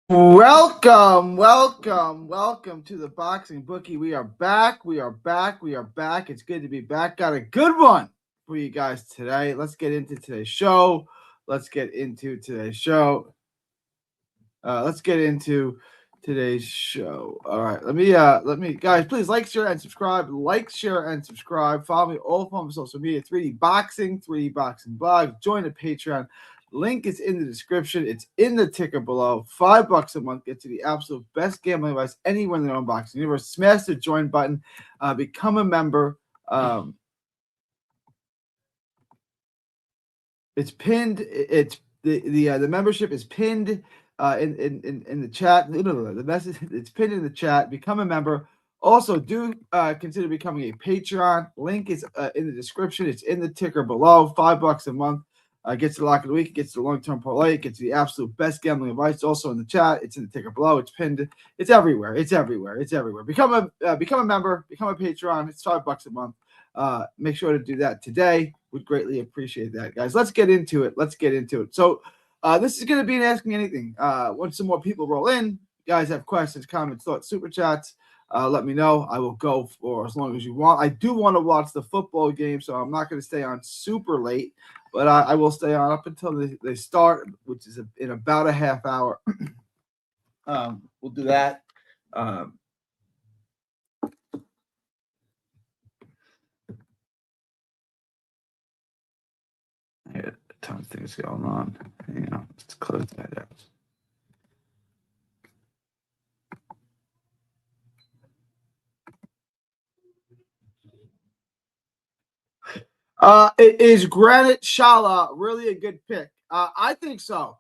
Welcome to the Boxing Bookie. We are back. It's good to be back. Got a good one for you guys today. Let's get into today's show. Let's get into today's show. All right. Let me guys, please like, share, and subscribe. Follow me all from social media. 3D Boxing Blog. Join the Patreon. Link is in the description. It's in the ticker below. $5 a month gets you the absolute best gambling advice anywhere in the unboxing universe. Smash the join button. Become a member. It's pinned. It's the membership is pinned in the chat. The message it's pinned in the chat. Become a member. Also, do consider becoming a Patreon. Link is in the description. It's in the ticker below. $5 a month. Gets the lock of the week, gets the long-term parlay, gets the absolute best gambling advice. Also in the chat, it's in the ticker below. It's pinned. It's everywhere. Become a member. Become a Patreon. It's $5 a month. Make sure to do that today. Would greatly appreciate that, guys. Let's get into it. So this is going to be an Asking Anything. Once some more people roll in, you guys have questions, comments, thoughts, super chats. Let me know. I will go for as long as you want. I do want to watch the football game, so I'm not going to stay on super late, but I will stay on up until they start, which is in about a half hour. We'll do that. I had a ton of things going on. Let's close that out. Is Granit Xhaka really a good pick? I think so.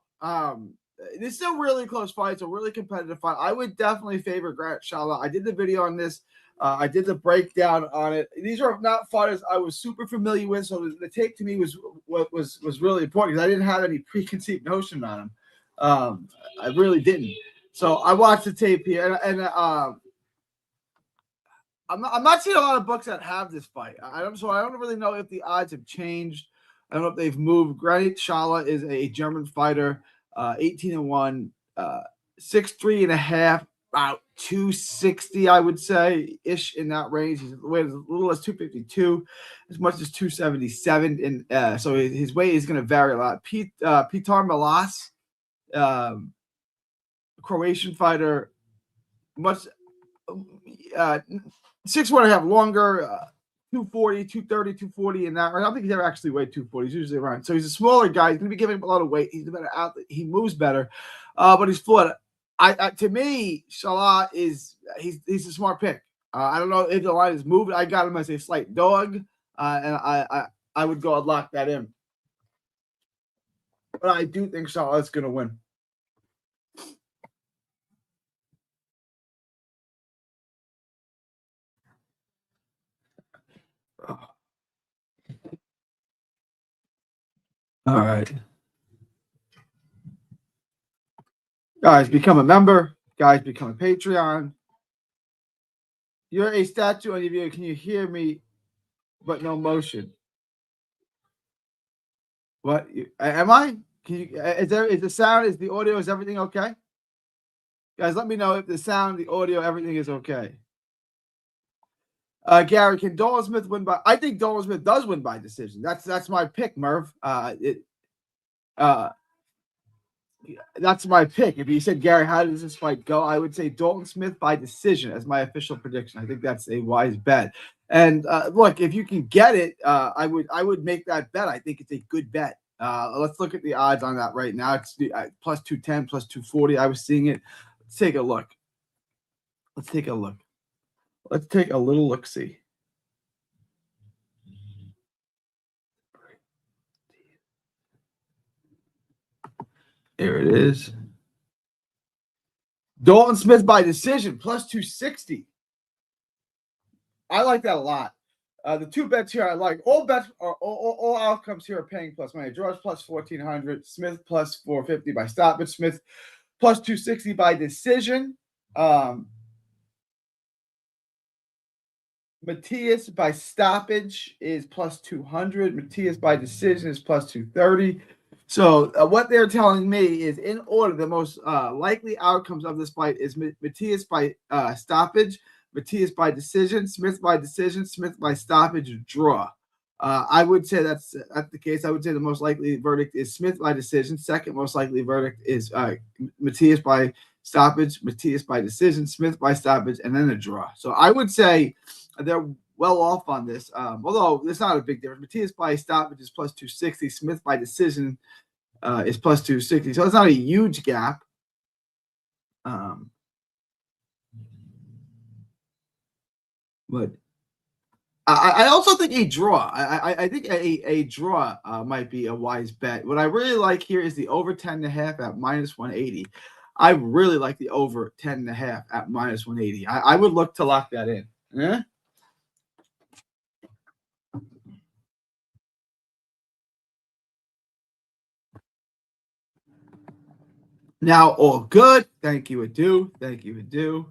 This is a really close fight. It's a really competitive fight. I would definitely favor Granit Xhaka. I did the video on this. I did the breakdown on it. These are not fighters I was super familiar with, so the tape to me was really important because I didn't have any preconceived notion on him. I really didn't. So I watched the tape here, and I'm not seeing a lot of books that have this fight. I don't really know if the odds have changed. I don't know if they've moved. Granit Xhaka is a German fighter, 18-1, 6'3" and a half, about 260, I would say, ish in that range. He's weighs a little as 252, as much as 277, and so his weight is going to vary a lot. Petar Malas, Croatian fighter, much 6'1.5" longer, 240, 230, 240 in that range. I don't think he's ever actually weighed 240. He's usually around. So he's a smaller guy. He's going to be giving up a lot of weight. He's a better athlete. He moves better, but he's flawed. To me, Salah he's a smart pick. I don't know if the line is moved. I got him as a slight dog, and I would go and lock that in. But I do think Salah is going to win. All right. Guys, become a member. Guys, become a Patreon. You're a statue on your video. Can you hear me, but no motion? What am I? Can you? Is the sound? Is the audio? Is everything okay? Guys, let me know if the sound, the audio, everything is okay. Gary, can Dolan Smith win by? I think Dolan Smith does win by decision. That's my pick, Merv. That's my pick. If you said, Gary, how does this fight go? I would say Dalton Smith by decision as my official prediction. I think that's a wise bet. And look, if you can get it, I would make that bet. I think it's a good bet. Let's look at the odds on that right now. It's plus 210, plus 240. I was seeing it. Let's take a look. Let's take a little look-see. There it is. Dalton Smith by decision, plus 260. I like that a lot. The two bets here I like. All bets are all outcomes here are paying plus money. George plus 1,400, Smith plus 450 by stoppage, Smith plus 260 by decision. Matias by stoppage is plus 200. Matias by decision is plus 230. So what they're telling me is, in order, the most likely outcomes of this fight is Matias by stoppage, Matias by decision, Smith by decision, Smith by stoppage, or draw. I would say that's the case. I would say the most likely verdict is Smith by decision. Second most likely verdict is Matias by stoppage, Matias by decision, Smith by stoppage, and then a draw. So I would say they're well off on this. Although it's not a big difference. Matias by stoppage is plus 260. Smith by decision is plus 260. So it's not a huge gap. But I also think a draw. I think a draw might be a wise bet. What I really like here is the over 10.5 at minus 180. I really like the over 10.5 at minus 180. I would look to lock that in. Yeah. Now, all good. Thank you, Adu. Thank you, Adu.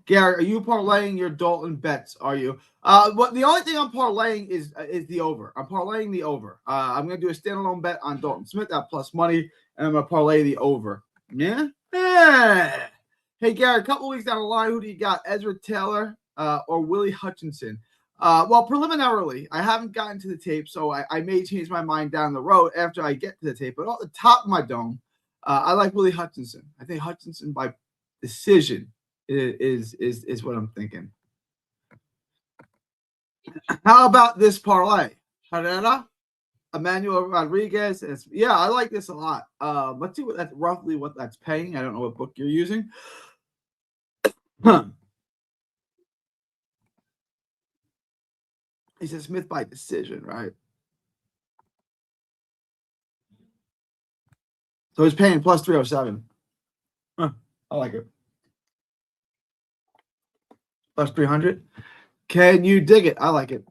Gary, are you parlaying your Dalton bets? Are you? What the only thing I'm parlaying is the over. I'm parlaying the over. I'm gonna do a standalone bet on Dalton Smith at plus money, and I'm gonna parlay the over. Yeah. Hey, Gary, a couple weeks down the line, who do you got? Ezra Taylor or Willie Hutchinson? Well, preliminarily, I haven't gotten to the tape, so I may change my mind down the road after I get to the tape. But off the top of my dome, I like Willie Hutchinson. I think Hutchinson by decision is what I'm thinking. How about this parlay? Herrera, Emmanuel Rodriguez. Yeah, I like this a lot. Let's see what that's roughly what that's paying. I don't know what book you're using. He says Smith by decision, right? So he's paying plus 307. Huh, I like it. Plus 300. Can you dig it? I like it.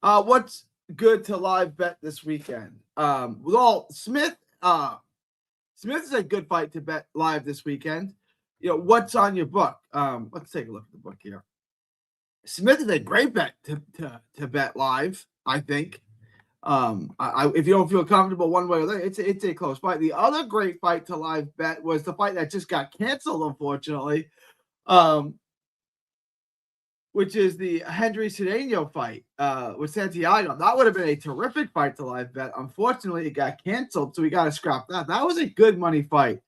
What's good to live bet this weekend? Well, Smith is a good fight to bet live this weekend. You know, what's on your book? Let's take a look at the book here. Smith is a great bet to bet live, I think. If you don't feel comfortable one way or the other, it's a close fight. The other great fight to live bet was the fight that just got canceled, unfortunately, which is the Henry Cedeño fight with Santiago. That would have been a terrific fight to live bet. Unfortunately, it got canceled, so we got to scrap that. That was a good money fight.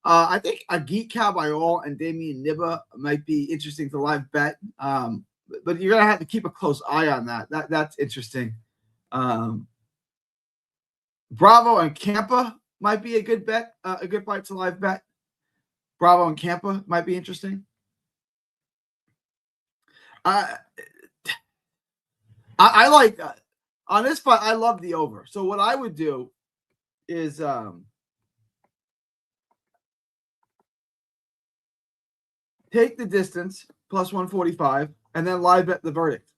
I think Agit Caballero and Damian Nibba might be interesting to live bet, but you're gonna have to keep a close eye on that. That's interesting. Bravo and Campa might be a good bet, a good fight to live bet. Bravo and Campa might be interesting. I like on this fight. I love the over. So what I would do is take the distance plus 145 and then live bet the verdict.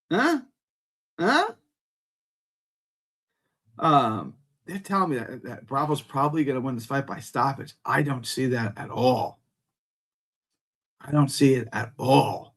Huh? They're telling me that Bravo's probably going to win this fight by stoppage. I don't see that at all. I don't see it at all.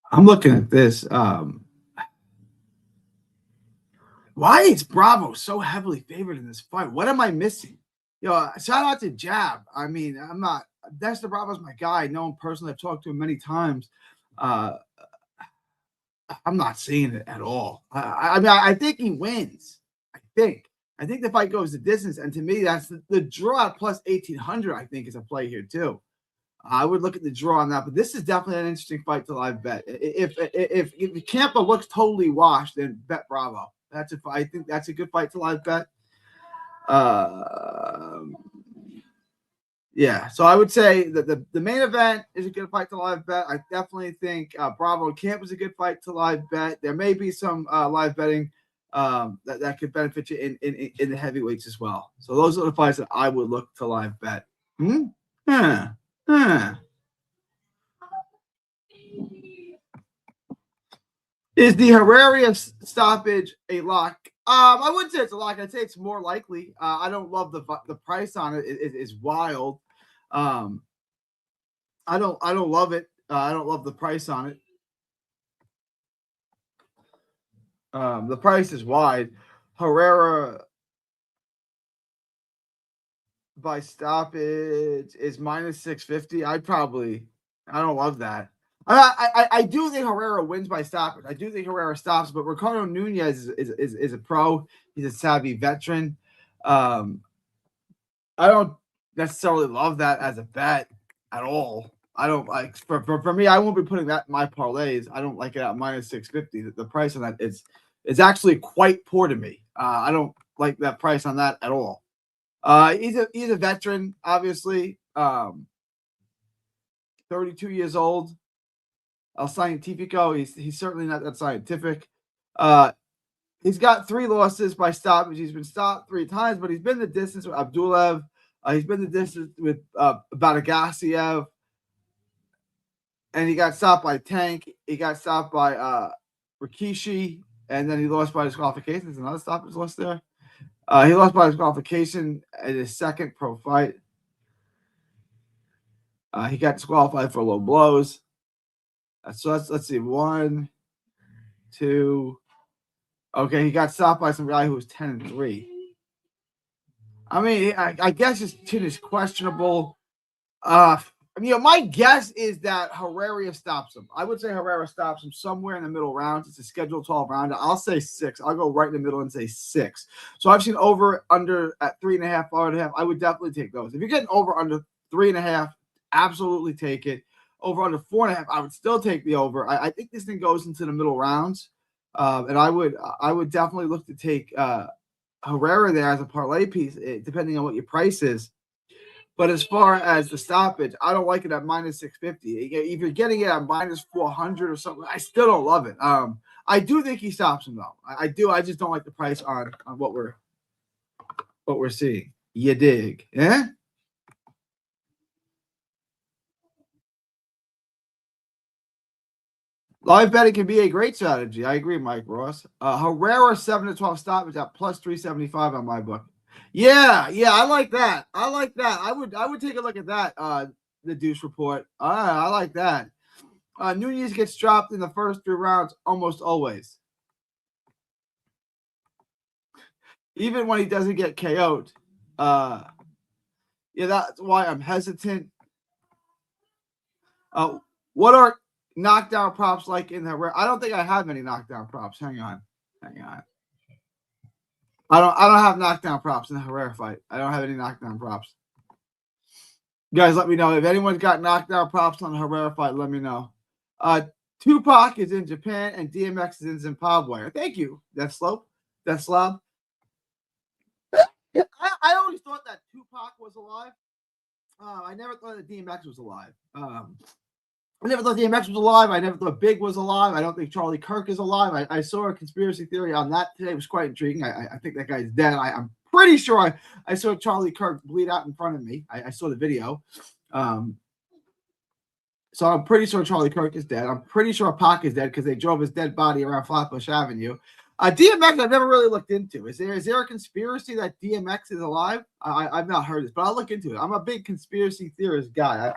I'm looking at this. Why is Bravo so heavily favored in this fight? What am I missing? You know, shout out to Jab. I mean, I'm not. Dexter Bravo's my guy. I know him personally. I've talked to him many times. I'm not seeing it at all. I mean, I think he wins. I think the fight goes the distance, and to me, that's the draw at plus 1800. I think is a play here too. I would look at the draw on that, but this is definitely an interesting fight to live bet. If Campa looks totally washed, then bet Bravo. I think that's a good fight to live bet. Yeah, so I would say that the main event is a good fight to live bet. I definitely think Bravo and Camp is a good fight to live bet. There may be some live betting that could benefit you in the heavyweights as well. So those are the fights that I would look to live bet. Huh. Huh. Is the Herrera stoppage a lock? I wouldn't say it's a lock. I'd say it's more likely. I don't love the price on it. It is wild. I don't love it. I don't love the price on it. The price is wide. Herrera by stoppage is minus 650. I don't love that. I do think Herrera wins by stoppage. I do think Herrera stops, but Ricardo Nunez is a pro. He's a savvy veteran. I don't necessarily love that as a bet at all. I don't like for me. I won't be putting that in my parlays. I don't like it at minus 650. The price on that is actually quite poor to me. I don't like that price on that at all. He's a veteran, obviously. 32 years old. El Scientifico. He's certainly not that scientific. He's got 3 losses by stoppage. He's been stopped 3 times, but he's been the distance with Abdulaev. He's been the distance with Badagasiev. And he got stopped by Tank. He got stopped by Rikishi. And then he lost by disqualification. There's another stoppage loss there. He lost by disqualification in his second pro fight. He got disqualified for low blows. So let's see. 1, 2. Okay, he got stopped by some guy who was 10-3. I mean, I guess his chin is questionable. My guess is that Herrera stops him. I would say Herrera stops him somewhere in the middle rounds. It's a scheduled 12 round. I'll say 6. I'll go right in the middle and say 6. So I've seen over under at 3.5, 4.5. I would definitely take those. If you're getting over under 3.5, absolutely take it. Over under 4.5, I would still take the over. I think this thing goes into the middle rounds, and I would definitely look to take Herrera there as a parlay piece, depending on what your price is. But as far as the stoppage, I don't like it at minus 650. If you're getting it at minus 400 or something, I still don't love it. I do think he stops him though. I do. I just don't like the price on what we're seeing. You dig? Yeah. Live betting can be a great strategy. I agree, Mike Ross. Herrera 7-12 stoppage at plus 375 on my book. Yeah, I like that. I would take a look at that. The Deuce report. I like that. Nunez gets dropped in the first 3 rounds almost always, even when he doesn't get KO'd. Yeah, that's why I'm hesitant. What are knockdown props like in the? I don't think I have any knockdown props. Hang on. I don't have knockdown props in the Herrera fight. I don't have any knockdown props. You guys, let me know if anyone's got knockdown props on the Herrera fight. Let me know. Tupac is in Japan and DMX is in Zimbabwe. Thank you. That's Slob. Yeah, I always thought that Tupac was alive. I never thought that DMX was alive. I never thought DMX was alive. I never thought Big was alive. I don't think Charlie Kirk is alive. I saw a conspiracy theory on that today. It was quite intriguing. I think that guy's dead. I'm pretty sure I saw Charlie Kirk bleed out in front of me. I saw the video. So I'm pretty sure Charlie Kirk is dead. I'm pretty sure Pac is dead because they drove his dead body around Flatbush Avenue. DMX, I've never really looked into. Is there a conspiracy that DMX is alive? I've not heard this, but I'll look into it. I'm a big conspiracy theorist guy.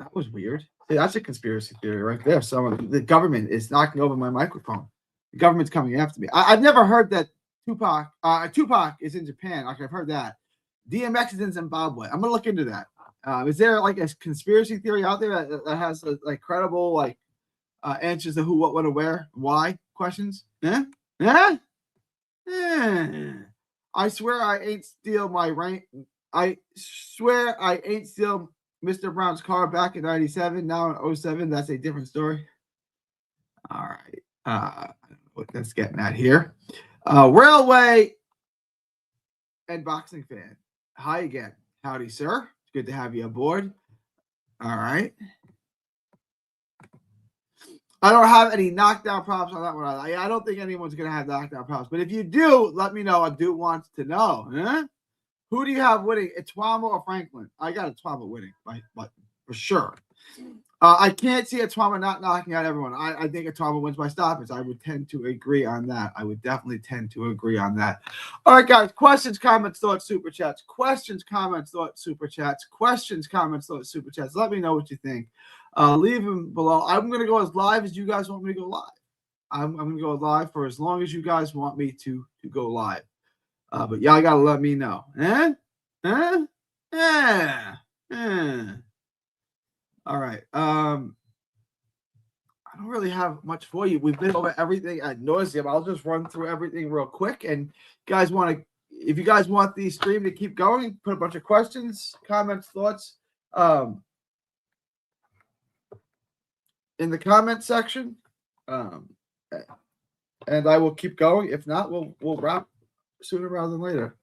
That was weird. See, that's a conspiracy theory right there. So the government is knocking over my microphone. The government's coming after me. I've never heard that Tupac is in Japan. Like I've heard that. DMX is in Zimbabwe. I'm gonna look into that. Is there like a conspiracy theory out there that has like credible answers to who, what, when, and where, why questions? Yeah. I swear I ain't steal my rank. I swear I ain't steal Mr. Brown's car back in 97. Now in 07. That's a different story. All right. I don't know what that's getting at here. Railway and boxing fan. Hi again. Howdy, sir. It's good to have you aboard. All right. I don't have any knockdown props on that one. I don't think anyone's going to have knockdown props. But if you do, let me know. I do want to know. Huh? Who do you have winning, Itwama or Franklin? I got Itwama winning, but for sure. I can't see Itwama not knocking out everyone. I think Itwama wins by stoppage. I would tend to agree on that. I would definitely tend to agree on that. All right, guys. Questions, comments, thoughts, super chats. Questions, comments, thoughts, super chats. Questions, comments, thoughts, super chats. Let me know what you think. Leave them below. I'm going to go as live as you guys want me to go live. I'm going to go live for as long as you guys want me to go live. But y'all got to let me know. All right. I don't really have much for you. We've been over everything ad nauseum. I'll just run through everything real quick. And if you guys want the stream to keep going, put a bunch of questions, comments, thoughts in the comment section. And I will keep going. If not, we'll wrap sooner rather than later.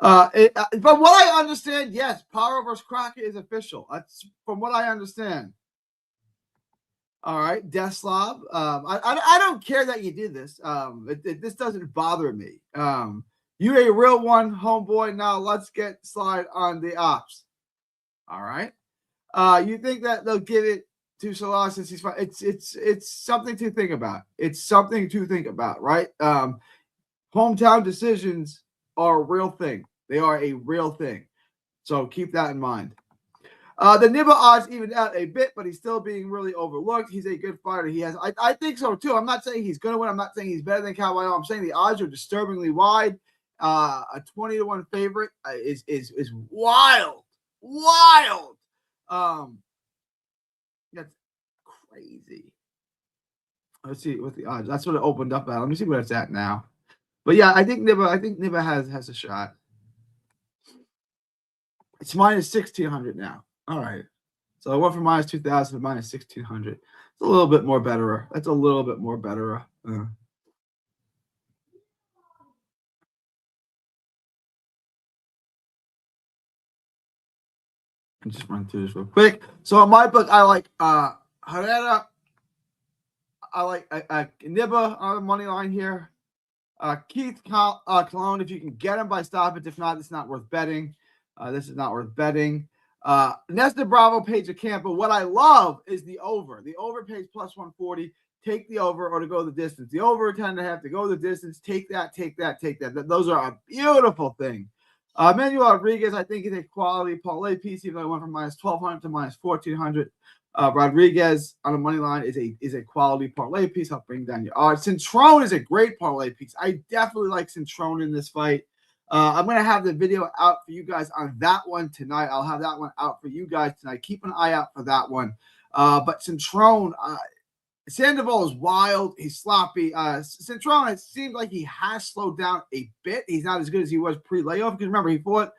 From what I understand, yes, Power vs. Crockett is official. That's from what I understand. All right, Deslav. I don't care that you did this. This doesn't bother me. You a real one, homeboy. Now let's get slide on the ops. All right. You think that they'll give it to Salah since he's fine? It's something to think about. It's something to think about, right? Hometown decisions are a real thing. They are a real thing. So keep that in mind. The Nibba odds evened out a bit, but he's still being really overlooked. He's a good fighter. I think so too. I'm not saying he's going to win. I'm not saying he's better than Calvillo. I'm saying the odds are disturbingly wide. A 20-1 favorite is wild. That's crazy. Let's see what the odds. That's what it opened up at. Let me see where it's at now. But yeah, I think Nibba has a shot. It's minus 1,600 now. All right. So I went from minus 2,000 to minus 1,600. It's a little bit more better. That's a little bit more better. Just run through this real quick. So in my book, I like Herrera. I like Nibba on the money line here. Keith Cologne, if you can get him by stoppage. If not, it's not worth betting. This is not worth betting. Nesta Bravo, Paige Campo. What I love is the over. The over pays plus 140. Take the over or to go the distance. The over 10.5 to go the distance. Take that. Those are a beautiful thing. Manuel Rodriguez, I think, is a quality parlay piece, even though I went from minus 1,200 to minus 1,400. Rodriguez on the money line is a quality parlay piece. I'll bring down your odds. Cintrone is a great parlay piece. I definitely like Cintrone in this fight. I'm going to have the video out for you guys on that one tonight. I'll have that one out for you guys tonight. Keep an eye out for that one. But Cintrone, Sandoval is wild. He's sloppy. Cintrone, it seems like he has slowed down a bit. He's not as good as he was pre-layoff. Because remember, he fought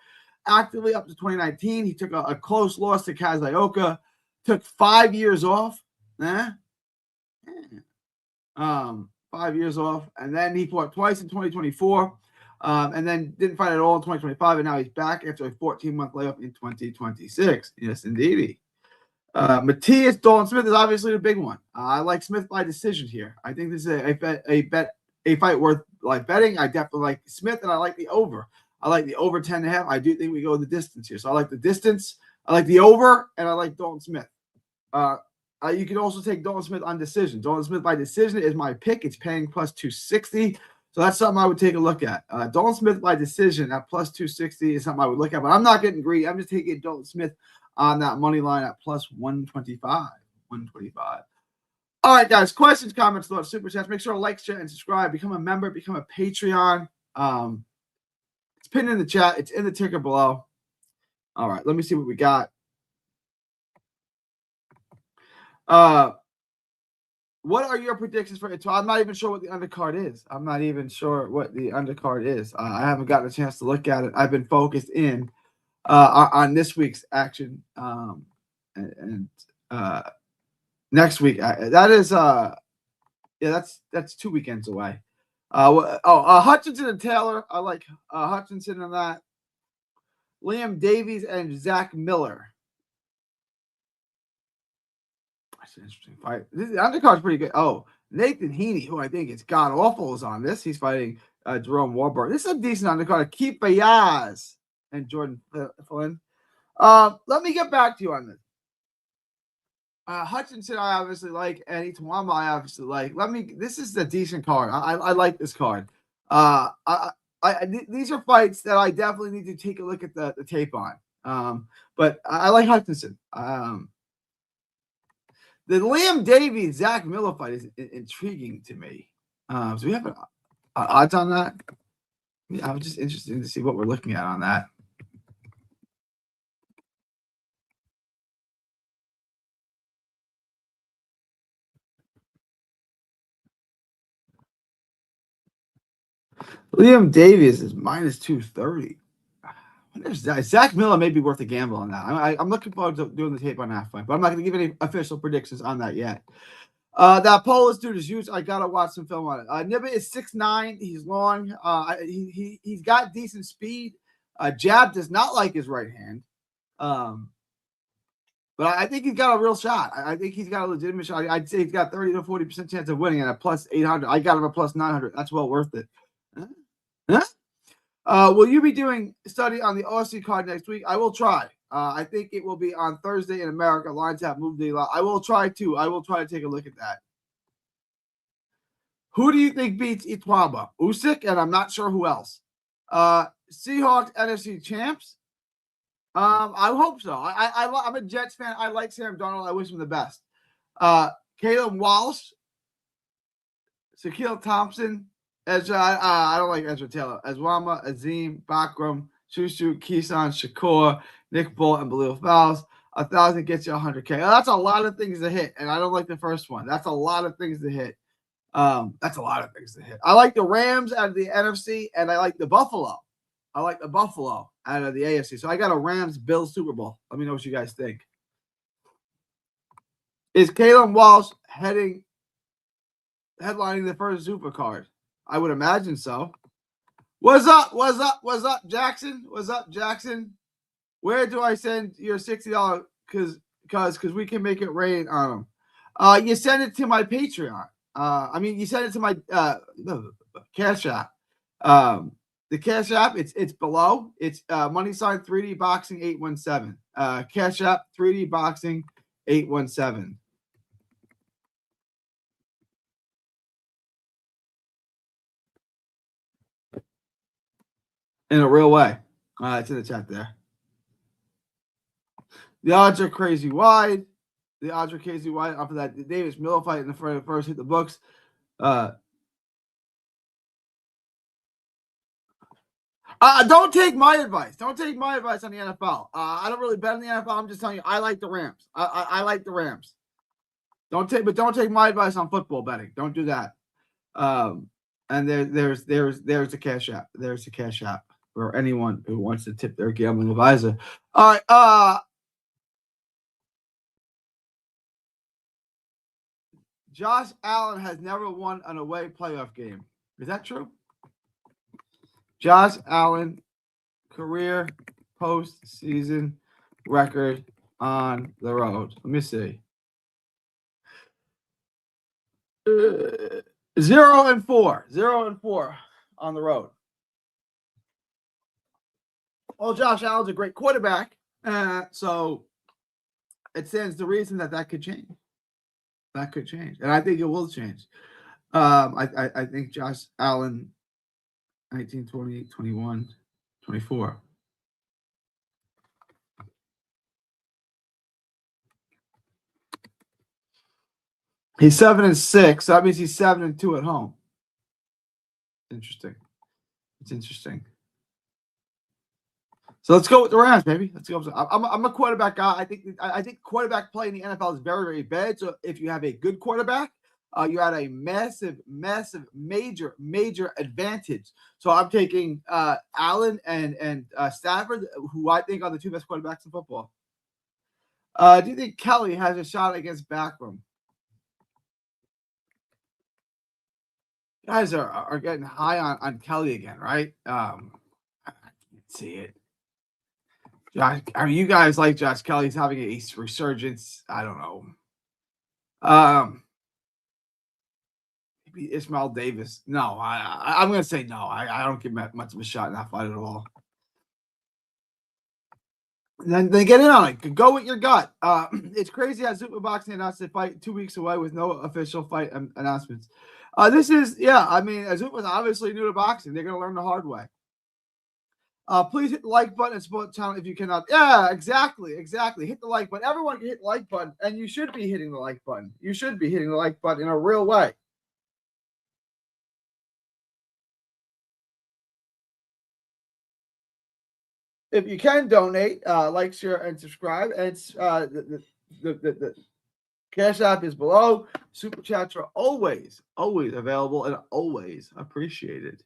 actively up to 2019. He took a close loss to Kazioka. Took 5 years off. 5 years off. And then he fought twice in 2024. And then didn't fight at all in 2025. And now he's back after a 14-month layoff in 2026. Yes, indeedy. Matthias Dalton Smith is obviously the big one. I like Smith by decision here. I think this is a fight worth like betting. I definitely like Smith, and I like the over. I like the over 10.5. I do think we go the distance here. So I like the distance. I like the over, and I like Dalton Smith. You can also take Dalton Smith on decision. Dalton Smith by decision is my pick. It's paying plus 260. So that's something I would take a look at. Dalton Smith by decision at plus 260 is something I would look at, but I'm not getting greedy. I'm just taking Dalton Smith on that money line at plus 125. All right, guys. Questions, comments, thoughts, super chats. Make sure to like, share, and subscribe. Become a member. Become a Patreon. It's pinned in the chat. It's in the ticker below. All right, let me see what we got. What are your predictions for it? So I'm not even sure what the undercard is. I haven't gotten a chance to look at it. I've been focused in on this week's action and next week. That's 2 weekends away. Hutchinson and Taylor. I like Hutchinson in that. Liam Davies and Zach Miller. That's an interesting fight. The undercard's pretty good. Oh, Nathan Heaney, who I think is god awful, is on this. He's fighting Jerome Warburg. This is a decent undercard. Keith Bayaz and Jordan Flynn. Let me get back to you on this. Hutchinson, I obviously like, and Itawama, I obviously like. This is a decent card. I like this card. These are fights that I definitely need to take a look at the tape on. But I like Hutchinson. The Liam Davies Zach Miller fight is intriguing to me. So we have odds on that. Yeah, I'm just interested to see what we're looking at on that. Liam Davies is minus 230. Zach Miller may be worth a gamble on that. I'm looking forward to doing the tape on that fight, but I'm not going to give any official predictions on that yet. That Polish dude is huge. I gotta watch some film on it. Nibbit is 6'9". He's long. He's got decent speed. Jab does not like his right hand. But I think he's got a real shot. I think he's got a legitimate shot. I'd say he's got 30 to 40% chance of winning at a plus 800. I got him a plus 900. That's well worth it. Huh? Will you be doing study on the OSC card next week? I will try. I think it will be on Thursday in America. Lines have moved a lot. I will try to. I will try to take a look at that. Who do you think beats Itwaba? Usyk, and I'm not sure who else. Seahawks NFC champs. I hope so. I'm a Jets fan. I like Sam Darnold. I wish him the best. Caleb Walsh, Shaquille Thompson, Ezra. I don't like Ezra Taylor. Azwama, Azim, Bakram, Shushu, Keeson, Shakur, Nick Bull, and Balil Fowles. 1,000 gets you 100K. That's a lot of things to hit, and I don't like the first one. That's a lot of things to hit. That's a lot of things to hit. I like the Rams out of the NFC, and I like the Buffalo. I like the Buffalo out of the AFC. So I got a Rams-Bills Super Bowl. Let me know what you guys think. Is Caleb Walsh headlining the first Super card? I would imagine so. What's up? What's up? What's up, Jackson? What's up, Jackson? Where do I send your $60? Because we can make it rain on them. You send it to my Patreon. You send it to my Cash App. The Cash App, it's below. It's money sign 3D Boxing 817. Cash App 3D Boxing 817. In a real way. It's in the chat there. The odds are crazy wide. Off of that, the Davis Miller fight in the first hit the books. Don't take my advice. Don't take my advice on the NFL. I don't really bet on the NFL. I'm just telling you, I like the Rams. I like the Rams. Don't take my advice on football betting. Don't do that. And there's the Cash App. There's the Cash App for anyone who wants to tip their gambling advisor. All right. Josh Allen has never won an away playoff game. Is that true? Josh Allen career postseason record on the road. Let me see. 0-4. 0-4 on the road. Well, Josh Allen's a great quarterback, so it stands to reason that could change. That could change, and I think it will change. I think Josh Allen, 19, 20, 21, 24. He's 7-6. So that means he's 7-2 at home. Interesting. It's interesting. So let's go with the Rams, baby. Let's go. I'm a quarterback guy. I think quarterback play in the NFL is very, very bad. So if you have a good quarterback, you had a massive, major advantage. So I'm taking Allen and Stafford, who I think are the two best quarterbacks in football. Do you think Kelly has a shot against Backroom? Guys are getting high on Kelly again, right? I can't see it. Josh, I mean, you guys like Josh Kelly's having a resurgence. I don't know. Maybe Ismail Davis. No, I'm going to say no. I don't give much of a shot in that fight at all. Then get in on it. Go with your gut. It's crazy how Zuffa Boxing announced the fight 2 weeks away with no official fight announcements. This is, I mean, Zuffa's obviously new to boxing. They're going to learn the hard way. Please hit the like button and support the channel if you cannot. Yeah, exactly. Hit the like button. Everyone can hit the like button, and you should be hitting the like button. You should be hitting the like button in a real way. If you can donate, like, share, and subscribe. And it's the Cash App is below. Super chats are always available and always appreciated.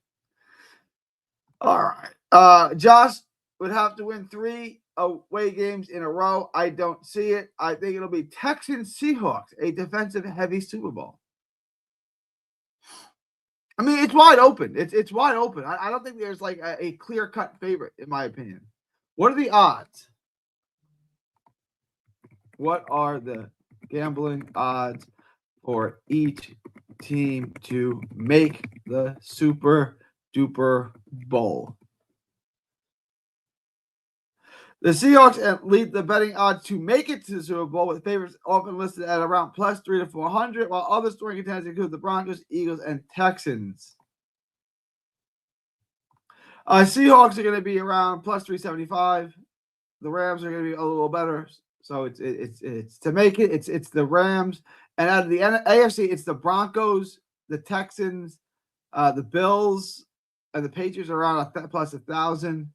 All right. Josh would have to win 3 away games in a row. I don't see it. I think it'll be Texans Seahawks, a defensive heavy Super Bowl. I mean, it's wide open. It's wide open. I don't think there's like a clear cut favorite, in my opinion. What are the odds? What are the gambling odds for each team to make the Super Duper Bowl? The Seahawks lead the betting odds to make it to the Super Bowl, with favorites often listed at around +3 to 400, while other scoring contenders include the Broncos, Eagles, and Texans. Seahawks are going to be around +375. The Rams are going to be a little better. So it's to make it. It's the Rams, and out of the AFC, it's the Broncos, the Texans, the Bills, and the Patriots are around +1,000.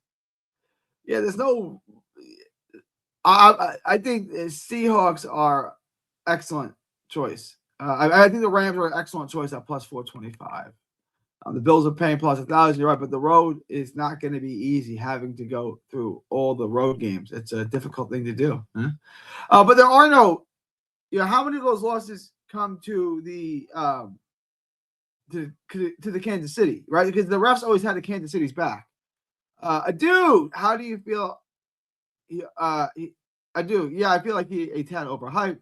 Yeah, there's no. I think the Seahawks are excellent choice. I think the Rams are an excellent choice at +425. The Bills are paying +1,000. You're right, but the road is not going to be easy. Having to go through all the road games, it's a difficult thing to do. But there are no. How many of those losses come to the to the Kansas City, right? Because the refs always had the Kansas City's back. Dude, how do you feel? I do. Yeah, I feel like a tad overhyped.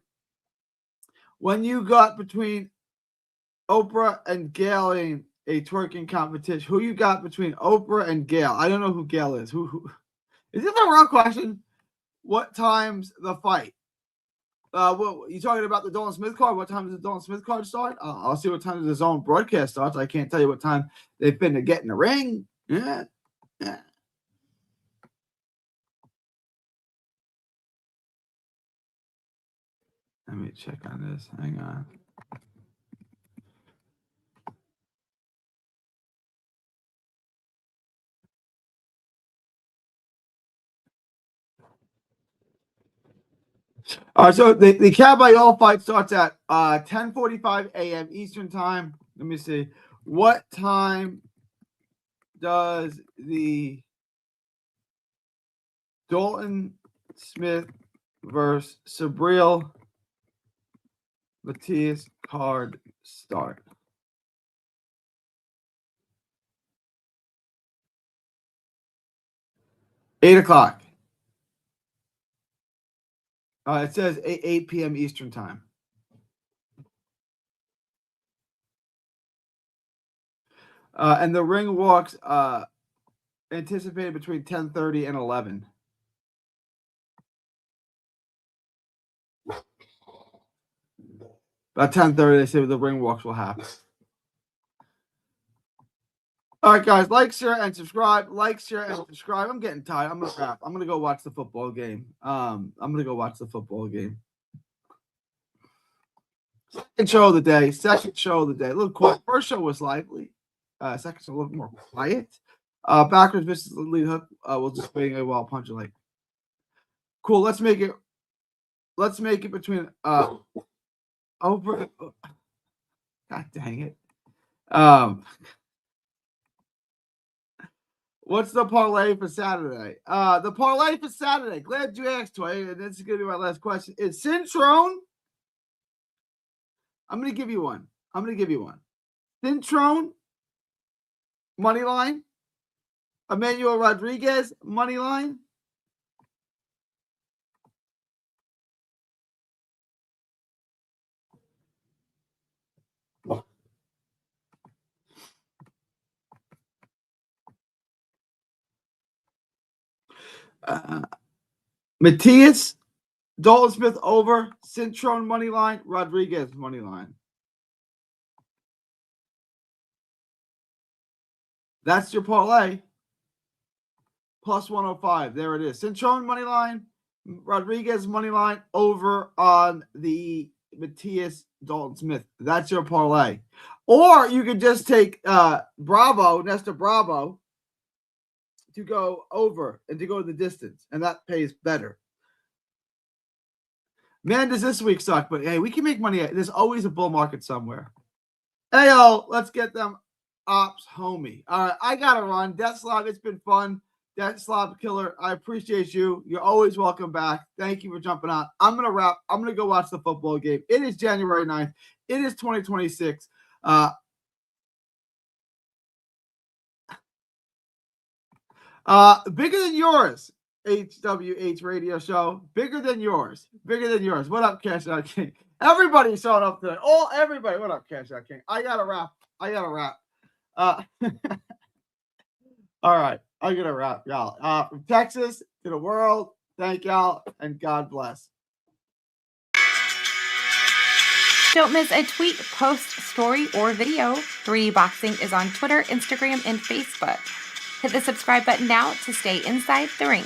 When you got between Oprah and Gail in a twerking competition, who you got between Oprah and Gail? I don't know who Gail is. Who is this the wrong question? What time's the fight? What you talking about, the Dolan Smith card? What time does the Dolan Smith card start? I'll see what time the zone broadcast starts. I can't tell you what time they've been to get in the ring. Yeah. Let me check on this. Hang on. All right, so the Kabayal fight starts at 10:45 a.m. Eastern time. Let me see. What time does the Dalton Smith versus Subriel Matias card start? Eight o'clock. It says 8 p.m. Eastern time. And the ring walks anticipated between 10:30 and 11. About 10:30, they say the ring walks will happen. All right, guys, like, share, and subscribe. Like, share, and subscribe. I'm getting tired. I'm gonna wrap. I'm gonna go watch the football game. I'm gonna go watch the football game. Second show of the day. A little quiet. First show was lively. Second show a little more quiet. Backwards versus the lead hook. We'll just waiting a while punching like. Cool. Let's make it between over. God dang it. What's the parlay for Saturday? The parlay for Saturday. Glad you asked, Toy. And this is gonna be my last question. Is Cintrone? I'm gonna give you one. Cintrone money line. Emmanuel Rodriguez money line. Matthias, Dalton Smith over, Cintrone money line, Rodriguez money line. That's your parlay. Plus 105. There it is. Cintrone money line, Rodriguez money line over on the Matthias Dalton Smith. That's your parlay. Or you could just take Nestor Bravo to go over and to go the distance, and that pays better. Man, does this week suck, but hey, we can make money. There's always a bull market somewhere. Hey, yo, let's get them ops, homie. All right, I got to run. Deathslav, it's been fun. Deathslav Killer, I appreciate you. You're always welcome back. Thank you for jumping on. I'm going to wrap. I'm going to go watch the football game. It is January 9th. It is 2026. Bigger than yours. HWH radio show. Bigger than yours. Bigger than yours. What up, Cash Out King? Everybody's showing up today. Everybody. What up, Cash Out King? I gotta wrap. All right. I gotta wrap, y'all. From Texas to the world, thank y'all, and God bless. Don't miss a tweet, post, story, or video. 3D Boxing is on Twitter, Instagram, and Facebook. Hit the subscribe button now to stay inside the ring.